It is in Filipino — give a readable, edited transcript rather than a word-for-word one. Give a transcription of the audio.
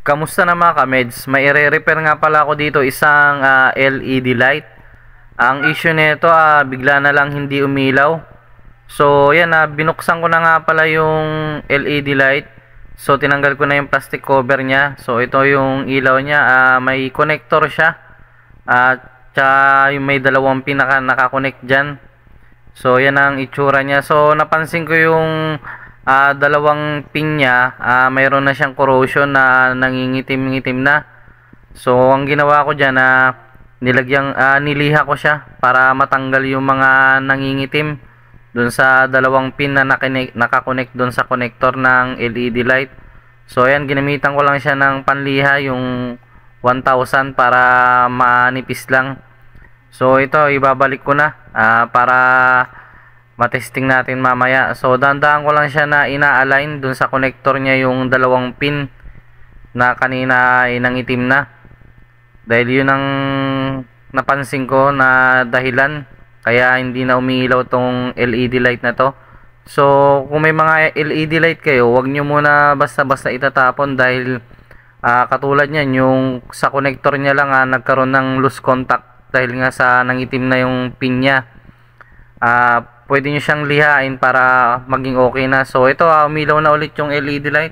Kamusta na mga kameds? May i-repair nga pala ako dito isang LED light. Ang issue nito bigla na lang hindi umilaw. So yan, binuksan ko na nga pala yung LED light. So tinanggal ko na yung plastic cover niya. So ito yung ilaw niya, may connector siya. Tsaka yung may dalawang pin naka-connect dyan. So yan ang itsura niya. So napansin ko yung dalawang pin niya, mayroon na siyang corrosion na nangingitim-ngitim na. So ang ginawa ko diyan niliha ko siya para matanggal yung mga nangingitim dun sa dalawang pin na naka-connect dun sa connector ng LED light. So ayan, ginamitan ko lang siya ng panliha, yung 1,000 para manipis lang. So ito ibabalik ko na para matesting natin mamaya. So dandahan ko lang siya na ina-align dun sa connector niya yung dalawang pin na kanina ay nangitim na. Dahil yun ang napansin ko na dahilan kaya hindi na umiilaw tong LED light na to. So kung may mga LED light kayo, wag nyo muna basta-basta itatapon dahil katulad niyan, yung sa connector niya lang nagkaroon ng loose contact dahil nga sa nangitim na yung pin niya. Pwede nyo siyang lihain para maging okay na. So ito, umilaw na ulit yung LED light.